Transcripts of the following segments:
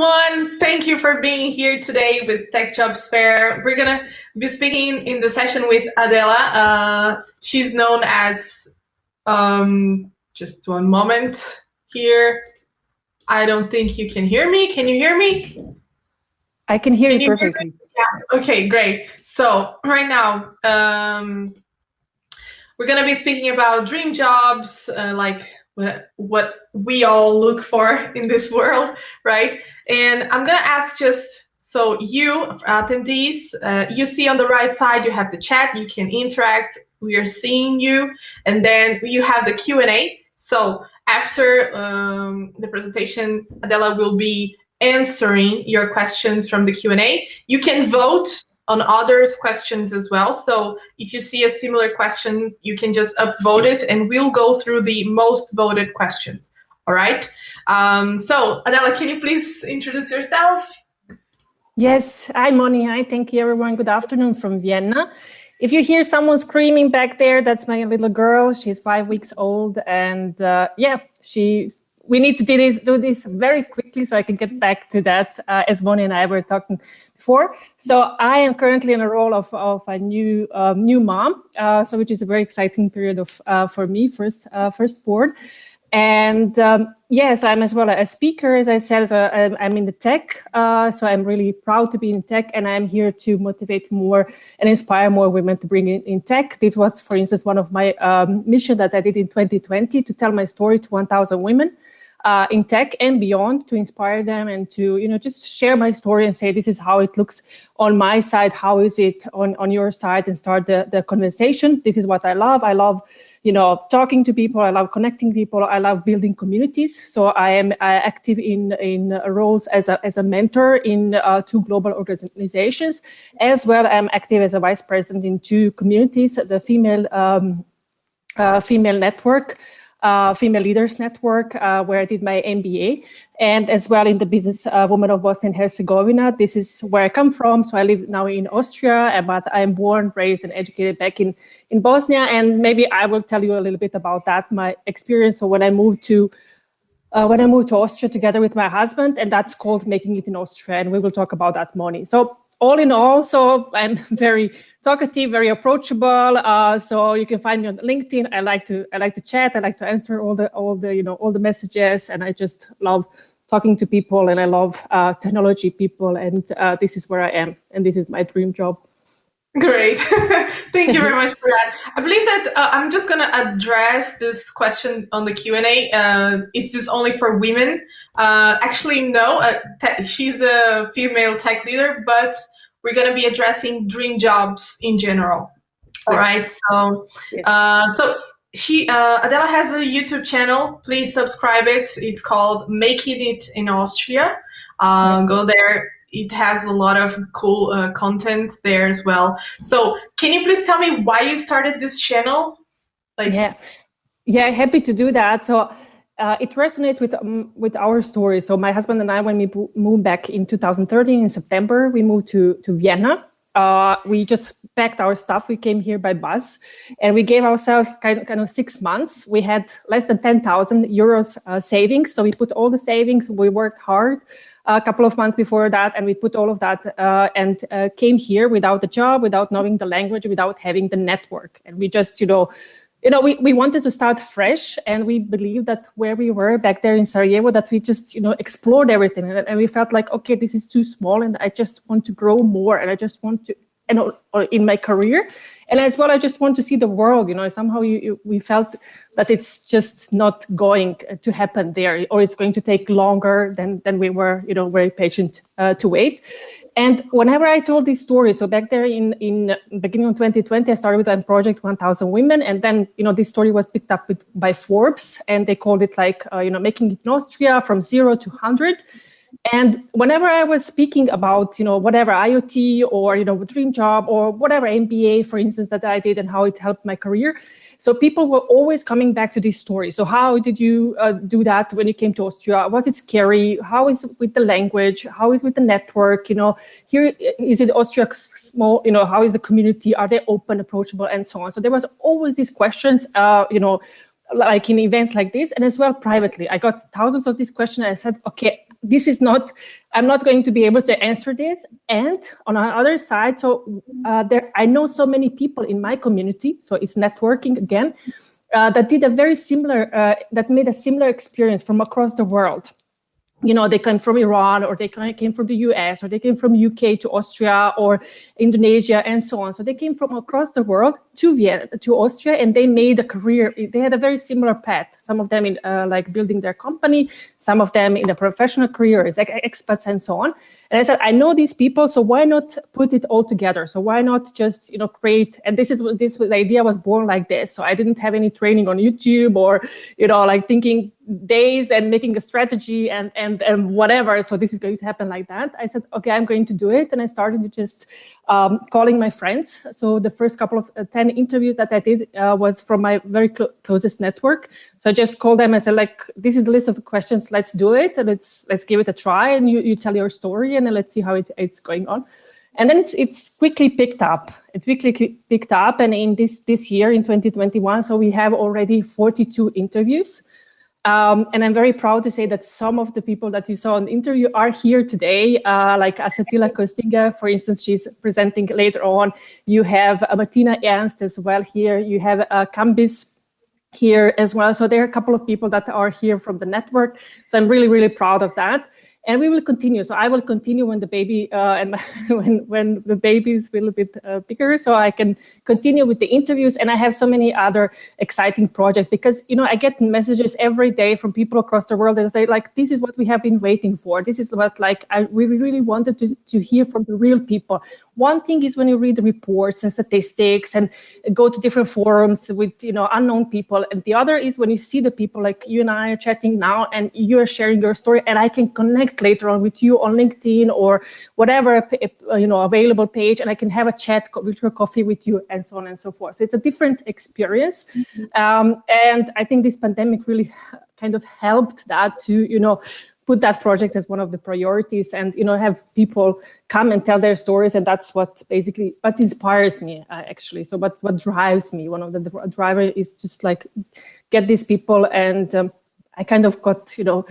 everyone. Thank you for being here today with Tech Jobs Fair. We're going to be speaking in the session with Adela. She's known as, just one moment here. I don't think you can hear me. Can you hear me? I can hear you perfectly. Yeah. Okay, great. So right now, we're going to be speaking about dream jobs, like what we all look for in this world, right? And I'm going to ask just so you attendees, you see on the right side, you have the chat, you can interact, we are seeing you, and then you have the Q&A. So after the presentation, Adela will be answering your questions from the Q&A. You can vote on others' questions as well. So if you see a similar questions, you can just upvote it and we'll go through the most voted questions. All right. So Adela, can you please introduce yourself? Yes. Hi, Moni. Hi. Thank you, everyone. Good afternoon from Vienna. If you hear someone screaming back there, that's my little girl. She's 5 weeks old. And we need to do this very quickly so I can get back to that, as Moni and I were talking before. So I am currently in a role of a new mom, so which is a very exciting period for me, first board. And so I'm as well a speaker, as I said. I'm in the tech, so I'm really proud to be in tech, and I'm here to motivate more and inspire more women to bring in tech. This was, for instance, one of my mission that I did in 2020 to tell my story to 1,000 women in tech and beyond, to inspire them and to just share my story and say this is how it looks on my side, how is it on your side, and start the conversation. This is what I love. I love talking to people. I love connecting people. I love building communities. So I am active in roles as a mentor in 2 global organizations, as well. I'm active as a vice president in 2 communities: the female network, Female Leaders Network, where I did my MBA, and as well in the business Women of Bosnia and Herzegovina. This is where I come from. So I live now in Austria, but I'm born, raised, and educated back in Bosnia. And maybe I will tell you a little bit about that, my experience. So when I moved to Austria together with my husband, and that's called Making It in Austria, and we will talk about that, Moni. So all in all, so I'm very talkative, very approachable. So you can find me on LinkedIn. I like to chat. I like to answer all the messages, and I just love talking to people, and I love technology people, and this is where I am, and this is my dream job. Great. Thank you very much for that. I believe that I'm just going to address this question on the Q&A. Is this only for women? Actually, no. She's a female tech leader, but we're going to be addressing dream jobs in general. All right. So, Adela has a YouTube channel. Please subscribe it. It's called Making It in Austria. Go there. It has a lot of cool content there as well. So can you please tell me why you started this channel? Happy to do that. So it resonates with our story. So my husband and I, when we moved back in 2013 in September, we moved to Vienna. We just packed our stuff. We came here by bus, and we gave ourselves kind of 6 months. We had less than 10,000 euros savings. So we put all the savings. We worked hard a couple of months before that, and we put all of that and came here without a job, without knowing the language, without having the network. And we just, we wanted to start fresh, and we believed that where we were back there in Sarajevo, that we just, explored everything. And we felt like, okay, this is too small, and I just want to grow more, and I just want to, in my career. And as well, I just want to see the world, somehow we felt that it's just not going to happen there, or it's going to take longer than we were, very patient to wait. And whenever I told this story, so back there in beginning of 2020, I started with a project 1,000 Women, and then this story was picked up by Forbes, and they called it like Making It in Austria from 0 to 100. And whenever I was speaking about whatever IoT or dream job or whatever MBA, for instance, that I did and how it helped my career, so people were always coming back to this story. So how did you do that when you came to Austria? Was it scary? How is it with the language? How is it with the network? Here, is it Austria small? How is the community? Are they open, approachable, and so on? So there was always these questions, like in events like this, and as well privately. I got thousands of these questions. I said, okay, this is not, I'm not going to be able to answer this. And on the other side, so I know so many people in my community, so it's networking again, that did a very similar, that made a similar experience from across the world. You know, they came from Iran, or they came from the US, or they came from UK to Austria or Indonesia and so on. So they came from across the world to Vienna, to Austria, and they made a career. They had a very similar path. Some of them in like building their company, some of them in a professional career as expats and so on. And I said, I know these people, so why not put it all together? So why not just, you know, create? And the idea was born like this. So I didn't have any training on YouTube or, you know, like thinking days and making a strategy and whatever. So this is going to happen like that. I said, okay, I'm going to do it. And I started to just calling my friends. So the first couple of 10 interviews that I did was from my very closest network. So I just called them. I said, like, this is the list of the questions. Let's do it. And let's give it a try. And you tell your story, and then let's see how it's going on. And then it's quickly picked up. It quickly picked up. And in this year, in 2021, so we have already 42 interviews. And I'm very proud to say that some of the people that you saw in the interview are here today, like Asatila Kostiga, for instance, she's presenting later on. You have Martina Ernst as well here. You have Kambis here as well. So there are a couple of people that are here from the network. So I'm really, really proud of that. And we will continue. So I will continue when the baby when the baby is a little bit bigger, so I can continue with the interviews. And I have so many other exciting projects, because, you know, I get messages every day from people across the world that say, like, this is what we have been waiting for. This is what, like, we really wanted to hear from the real people. One thing is when you read the reports and statistics and go to different forums with, you know, unknown people. And the other is when you see the people like you and I are chatting now, and you are sharing your story, and I can connect later on with you on LinkedIn or whatever, you know, available page, and I can have a chat, virtual coffee with you, and so on and so forth. So it's a different experience. And I think this pandemic really kind of helped that to, you know, put that project as one of the priorities, and, you know, have people come and tell their stories. And that's what basically what inspires me, actually. So what drives me, one of the driver is just like get these people. And I kind of got, you know,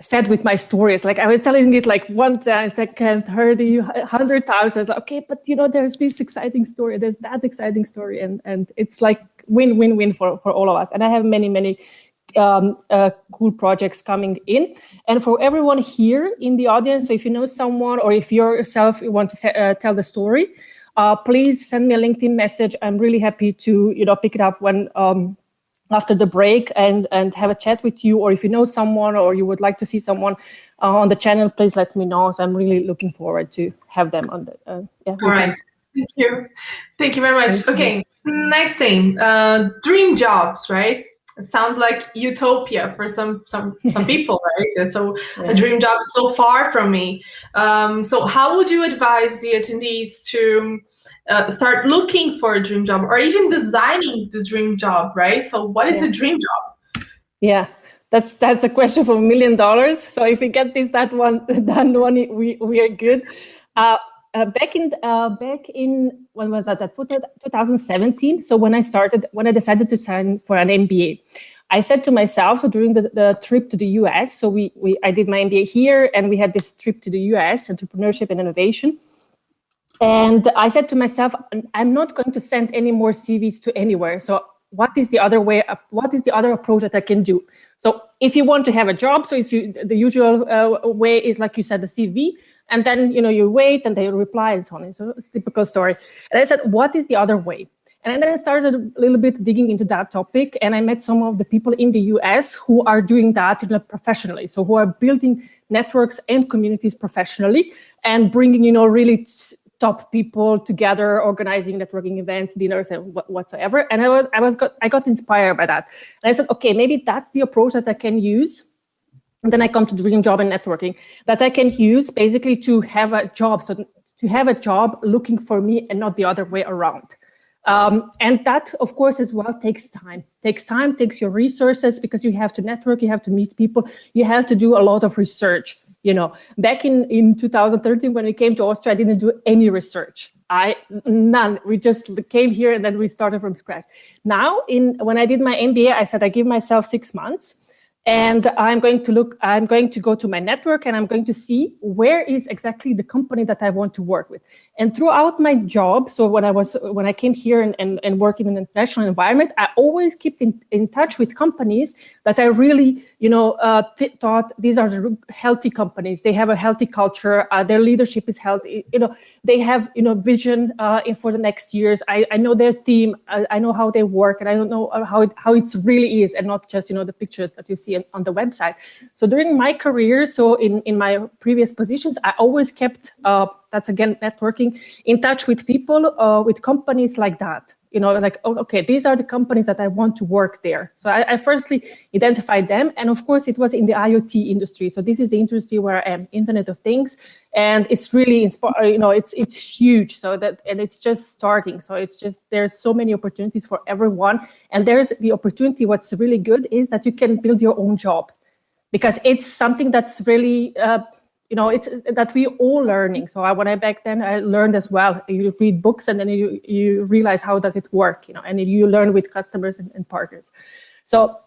fed with my stories. Like, I was telling it like 1 time, second, 30, 100 times. I was like, okay, but, you know, there's this exciting story, there's that exciting story, and it's like win-win-win for all of us. And I have many cool projects coming in. And for everyone here in the audience, so if you know someone, or if yourself you want to tell the story, please send me a LinkedIn message. I'm really happy to, you know, pick it up when after the break and have a chat with you. Or if you know someone, or you would like to see someone on the channel, please let me know. So I'm really looking forward to have them on the all right. Thank you very much. Okay, next thing, dream jobs, right? It sounds like utopia for some people, right? So a dream job is so far from me. So how would you advise the attendees to start looking for a dream job, or even designing the dream job, right? So what is a dream job? Yeah, that's a question for $1 million. So if we get that one done, we are good. Back in when was that? 2017. So when I decided to sign for an MBA, I said to myself, so during the trip to the US, so I did my MBA here, and we had this trip to the US, entrepreneurship and innovation. And I said to myself, I'm not going to send any more CVs to anywhere. So what is the other way? What is the other approach that I can do? So if you want to have a job, so it's the usual way is, like you said, the CV, and then, you know, you wait and they reply and so on. So it's a typical story. And I said, what is the other way? And then I started a little bit digging into that topic, and I met some of the people in the US who are doing that, you know, professionally. So who are building networks and communities professionally, and bringing, you know, really top people together, organizing networking events, dinners, and whatsoever. And I got inspired by that. And I said, okay, maybe that's the approach that I can use. And then I come to dream job and networking, that I can use basically to have a job. So to have a job looking for me, and not the other way around. And that, of course, as well takes time. Takes your resources, because you have to network, you have to meet people, you have to do a lot of research. You know, back in 2013, when we came to Austria, I didn't do any research. None. We just came here, and then we started from scratch. Now, when I did my MBA, I said I give myself 6 months. And I'm going to go to my network and I'm going to see where is exactly the company that I want to work with. And throughout my job, so when I came here and work in an international environment, I always kept in touch with companies that I really, thought these are healthy companies. They have a healthy culture. Their leadership is healthy. They have, vision for the next years. I know their theme. I know how they work, and I don't know how it really is, and not just, the pictures that you see on the website. So during my career, so in my previous positions, I always kept, that's again networking, in touch with people, with companies like that. Like, oh, okay, these are the companies that I want to work there. So I firstly identified them. And of course, it was in the IoT industry. So this is the industry where I am, Internet of Things. And it's really, it's huge. And it's just starting. So there's so many opportunities for everyone. And there's the opportunity, what's really good is that you can build your own job, because it's something that's really, it's that we all learning. So back then I learned as well. You read books and then you realize how does it work, and you learn with customers and partners. So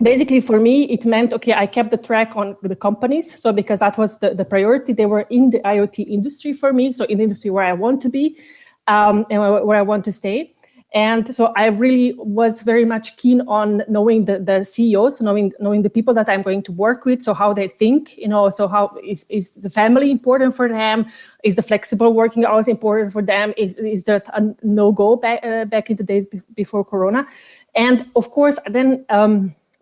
basically for me, it meant, okay, I kept the track on the companies. So because that was the priority, they were in the IoT industry for me. So in the industry where I want to be, and where I want to stay. And so I really was very much keen on knowing the CEOs, knowing the people that I'm going to work with, so how they think, so how is the family important for them? Is the flexible working hours important for them? Is that a no-go back in the days before Corona? And of course, then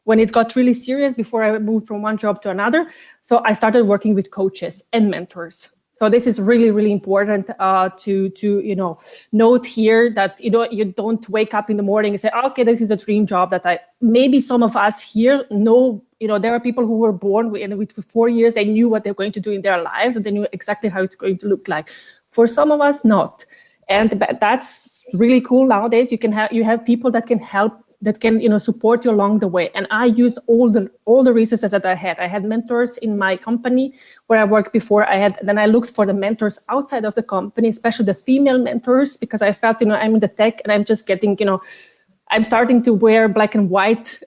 when it got really serious, before I moved from one job to another, so I started working with coaches and mentors. So this is really, really important to note here that you don't wake up in the morning and say, okay, this is a dream job that maybe some of us here know. There are people who were born with 4 years, they knew what they're going to do in their lives and they knew exactly how it's going to look like. For some of us, not. And that's really cool nowadays. You have people that can help, that can support you along the way. And I used all the resources that I had. I had mentors in my company where I worked before. Then I looked for the mentors outside of the company, especially the female mentors, because I felt I'm in the tech and I'm just getting I'm starting to wear black and white,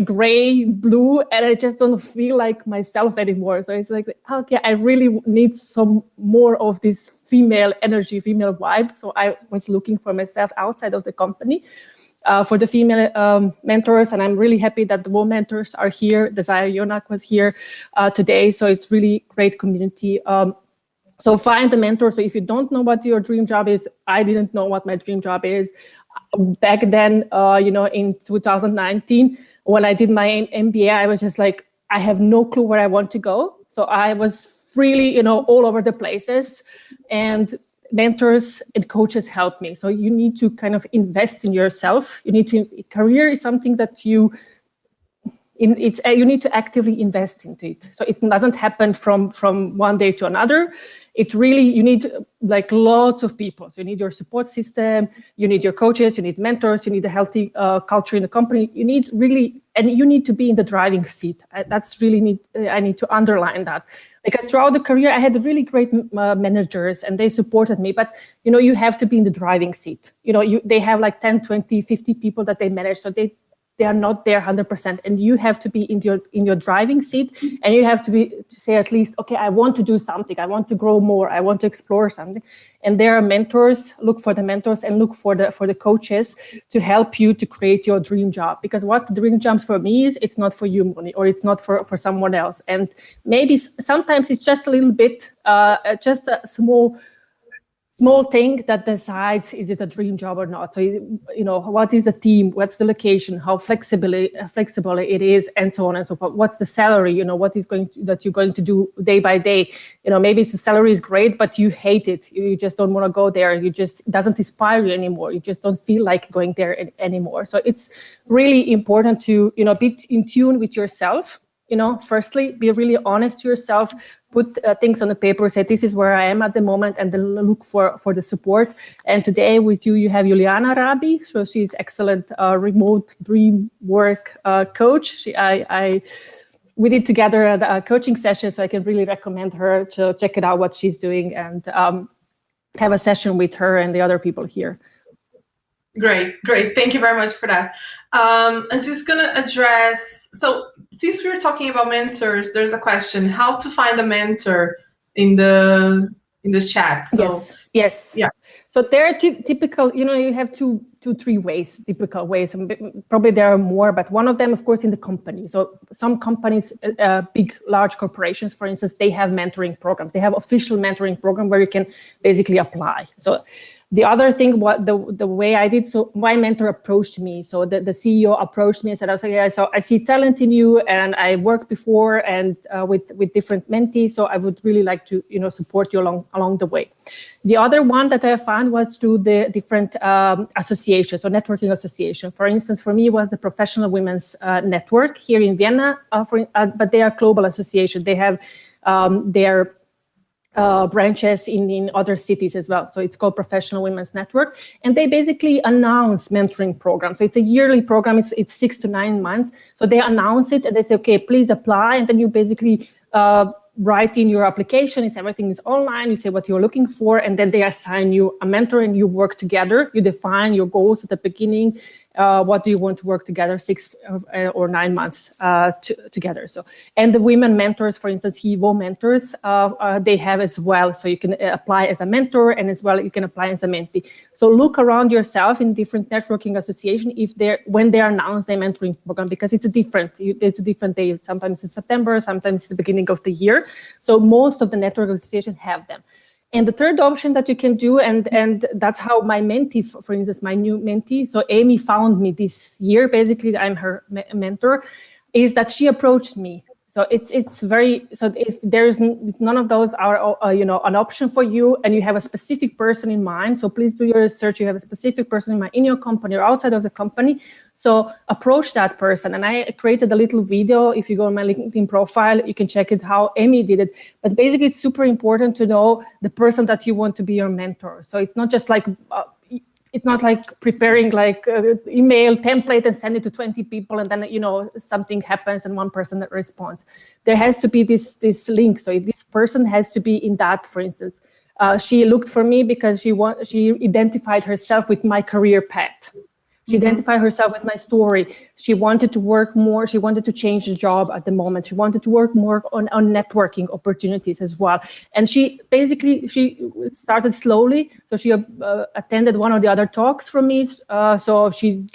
gray, blue, and I just don't feel like myself anymore. So it's like, okay, I really need some more of this female energy, female vibe. So I was looking for myself outside of the company. For the female mentors, and I'm really happy that the WomenTech are here. Desire Yonak was here today, so it's really great community. So find the mentor. So if you don't know what your dream job is, I didn't know what my dream job is. Back then, in 2019, when I did my MBA, I was just like, I have no clue where I want to go. So I was really, all over the places, and mentors and coaches help me. So you need to kind of invest in yourself. Career is something that you need to actively invest into it. So it doesn't happen from one day to another. You need like lots of people. So you need your support system, you need your coaches, you need mentors, you need a healthy culture in the company. You need to be in the driving seat. I need to underline that. Because throughout the career, I had really great managers and they supported me, but you have to be in the driving seat. They have like 10, 20, 50 people that they manage. So they are not there 100%, and you have to be in your driving seat, and you have to say at least, okay, I want to do something, I want to grow more, I want to explore something. And there are mentors. Look for the mentors and look for the coaches to help you to create your dream job. Because what the dream jobs for me is, it's not for you, Moni, or it's not for someone else. And maybe sometimes it's just a little bit, just a small thing that decides, is it a dream job or not? So, what is the team? What's the location? How flexible it is, and so on and so forth. What's the salary? What is that you're going to do day by day? Maybe the salary is great, but you hate it. You just don't want to go there. It doesn't inspire you anymore. You just don't feel like going there anymore. So it's really important to, be in tune with yourself. Firstly, be really honest to yourself, put things on the paper, say, this is where I am at the moment, and then look for the support. And today with you have Juliana Rabi. So she's excellent remote dream work coach. We did together a coaching session, so I can really recommend her to check it out, what she's doing, and have a session with her and the other people here. Great. Thank you very much for that. I'm just gonna address. So, since we were talking about mentors, there's a question: how to find a mentor in the chat. So, Yes. yeah. So there are typical, you have two, three ways, typical ways. And probably there are more, but one of them, of course, in the company. So some companies, big, large corporations, for instance, they have mentoring programs. They have official mentoring program where you can basically apply. So the other thing, what the way I did, so my mentor approached me. So the CEO approached me and said, I was like, yeah, so I see talent in you, and I worked before and with different mentees. So I would really like to, support you along the way. The other one that I found was through the different associations, so networking association. For instance, for me, was the Professional Women's Network here in Vienna, but they are global association. They have their branches in other cities as well. So it's called Professional Women's Network. And they basically announce mentoring programs. So it's a yearly program. It's 6 to 9 months. So they announce it and they say, okay, please apply. And then you basically write in your application. Everything is online. You say what you're looking for, and then they assign you a mentor and you work together. You define your goals at the beginning. What do you want to work together 6 or 9 months together? So, and the women mentors, for instance, HEVO mentors, they have as well. So you can apply as a mentor, and as well you can apply as a mentee. So look around yourself in different networking associations when they announce their mentoring program, because it's a different day. Sometimes it's September, sometimes it's the beginning of the year. So most of the network associations have them. And the third option that you can do, and that's how my mentee, for instance, my new mentee, so Amy found me this year, basically I'm her mentor, is that she approached me. So it's very, so if if none of those are, an option for you, and you have a specific person in mind, so please do your research, you have a specific person in mind in your company or outside of the company, so approach that person. And I created a little video. If you go on my LinkedIn profile, you can check it how Amy did it. But basically, it's super important to know the person that you want to be your mentor. So it's not just like, it's not like preparing like email template and send it to 20 people and then, something happens and one person that responds. There has to be this link. So this person has to be in that, for instance. She looked for me because she identified herself with my career path. She identified herself with my story. She wanted to work more. She wanted to change the job at the moment. She wanted to work more on networking opportunities as well. And she started slowly. So she attended one of the other talks from me. So she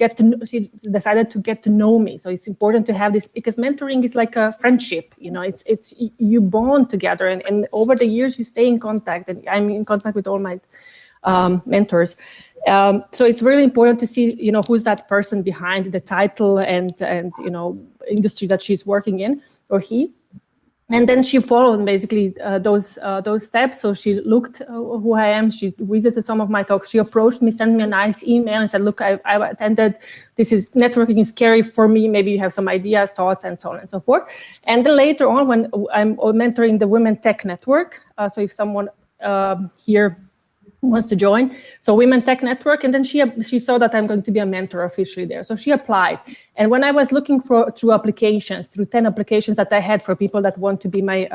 decided to get to know me. So it's important to have this, because mentoring is like a friendship. It's you bond together, and over the years you stay in contact. And I'm in contact with all my mentors. So it's really important to see, who's that person behind the title and industry that she's working in, or he. And then she followed basically those steps. So she looked who I am. She visited some of my talks. She approached me, sent me a nice email, and said, "Look, I attended. Networking is scary for me. Maybe you have some ideas, thoughts, and so on and so forth." And then later on, when I'm mentoring the WomenTech network, so if someone here wants to join, so WomenTech network, and then she saw that I'm going to be a mentor officially there, so she applied. And when I was looking through 10 applications that I had for people that want to be my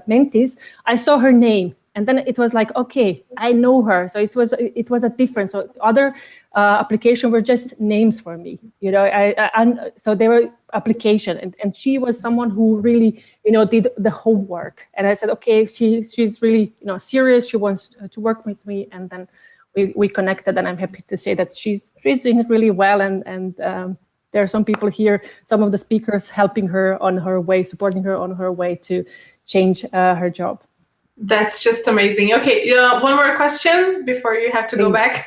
mentees, I saw her name, and then it was like, okay, I know her. So it was a difference. So other applications were just names for me, so they were application, and she was someone who really did the homework. And I said, okay, she's really serious. She wants to work with me, and then we connected. And I'm happy to say that she's doing it really well. And there are some people here, some of the speakers helping her on her way, supporting her on her way to change her job. That's just amazing. Okay, one more question before you have to go back.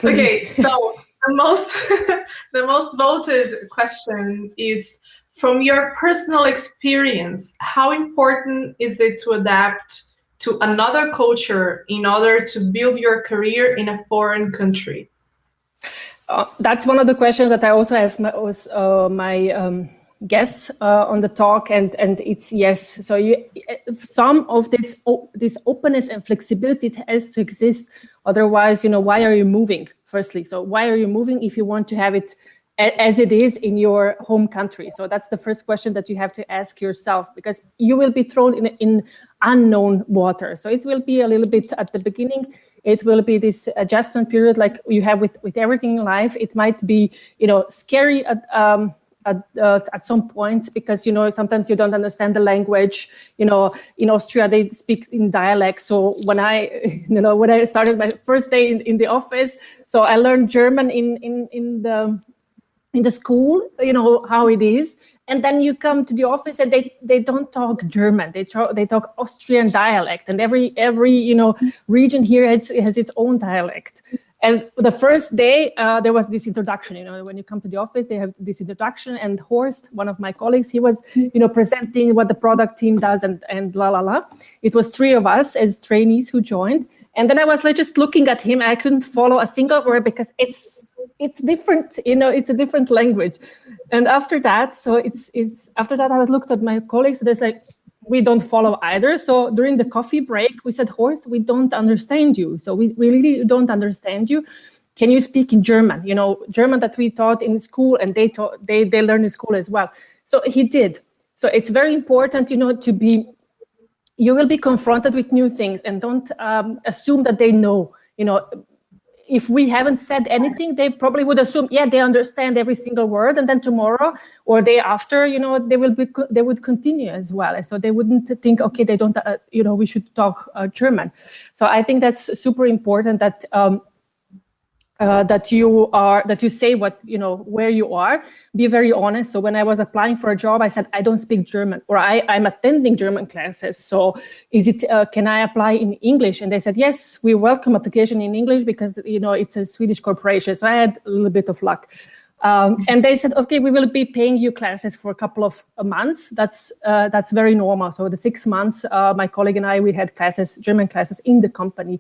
Okay, so the most voted question is, from your personal experience, how important is it to adapt to another culture in order to build your career in a foreign country? That's one of the questions that I also asked my guests on the talk, and it's yes. So some of this openness and flexibility has to exist. Otherwise, why are you moving? Firstly, so why are you moving if you want to have it as it is in your home country? So that's the first question that you have to ask yourself, because you will be thrown in unknown water. So it will be a little bit at the beginning. It will be this adjustment period like you have with everything in life. It might be, scary at some points because, sometimes you don't understand the language. In Austria, they speak in dialect. So when I started my first day in the office, so I learned German in the school, how it is. And then you come to the office and they don't talk German. They talk Austrian dialect, and every region here has its own dialect. And the first day there was this introduction. When you come to the office, they have this introduction. And Horst, one of my colleagues, he was presenting what the product team does and la la la. It was 3 of us as trainees who joined. And then I was just looking at him. And I couldn't follow a single word because it's different, it's a different language. And after that, after that, I was looked at my colleagues, and they we don't follow either. So during the coffee break, we said, Horst, we don't understand you. So we really don't understand you. Can you speak in German? German that we taught in school, and they learned in school as well. So he did. So it's very important, you will be confronted with new things, and don't assume that they know. If we haven't said anything, they probably would assume, they understand every single word, and then tomorrow or day after, they would continue as well. And so they wouldn't think, okay, they don't, we should talk German. So I think that's super important that that you say what, where you are, be very honest. So when I was applying for a job, I said, I don't speak German, or I'm attending German classes. So can I apply in English? And they said, yes, we welcome application in English because, it's a Swedish corporation. So I had a little bit of luck. And they said, okay, we will be paying you classes for a couple of months. That's very normal. So the 6 months, my colleague and I, we had German classes in the company,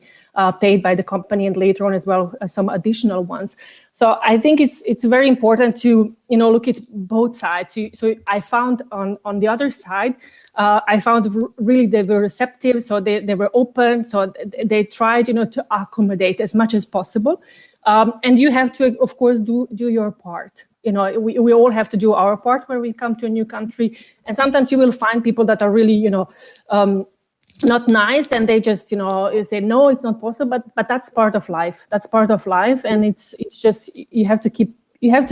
paid by the company, and later on as well, some additional ones. So I think it's very important to, look at both sides. So I found on the other side, I found really they were receptive. So they were open. So they tried, to accommodate as much as possible. And you have to, of course, do your part. We all have to do our part when we come to a new country. And sometimes you will find people that are really, not nice, and they just, say, no, it's not possible. But that's part of life. That's part of life, and it's just you have to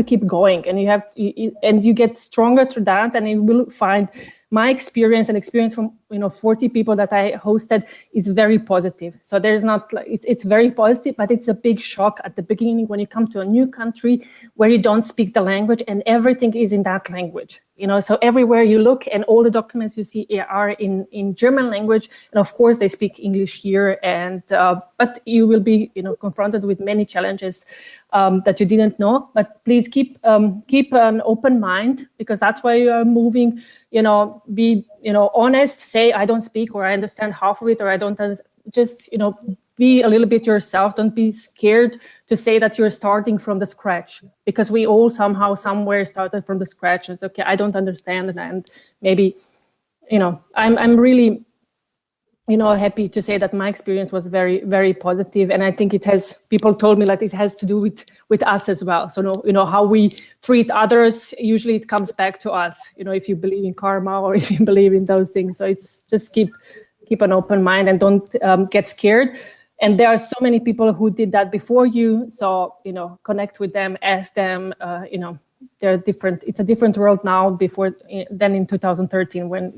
keep going, and you get stronger through that, and you will find. My experience from 40 people that I hosted is very positive. So there's not it's very positive, but it's a big shock at the beginning when you come to a new country where you don't speak the language and everything is in that language. So everywhere you look and all the documents you see are in German language, and of course they speak English here. And but you will be confronted with many challenges that you didn't know. But please keep an open mind, because that's why you are moving. Be honest. Say I don't speak, or I understand half of it, or I don't. Just be a little bit yourself. Don't be scared to say that you're starting from the scratch, because we all somehow somewhere started from the scratch. It's okay, I don't understand, and maybe I'm really happy to say that my experience was very, very positive, and I think people told me that it has to do with us as well. So how we treat others, usually it comes back to us. If you believe in karma or if you believe in those things. So it's just keep an open mind and don't get scared. And there are so many people who did that before you. So connect with them, ask them. They're different. It's a different world now than in 2013 when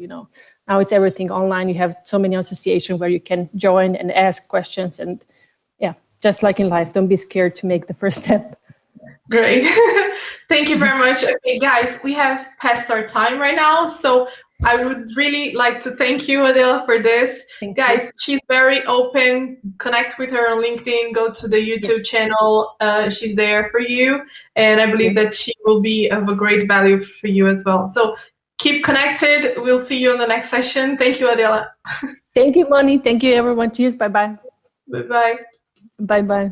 now it's everything online. You have so many associations where you can join and ask questions, and just like in life, don't be scared to make the first step. Great. Thank you very much. Okay, guys, we have passed our time right now. So I would really like to thank you, Adela, for this. Guys, she's very open. Connect with her on LinkedIn. Go to the YouTube channel. She's there for you. And I believe that she will be of a great value for you as well. So keep connected. We'll see you on the next session. Thank you, Adela. Thank you, Moni. Thank you, everyone. Cheers. Bye-bye. Bye-bye. Bye-bye.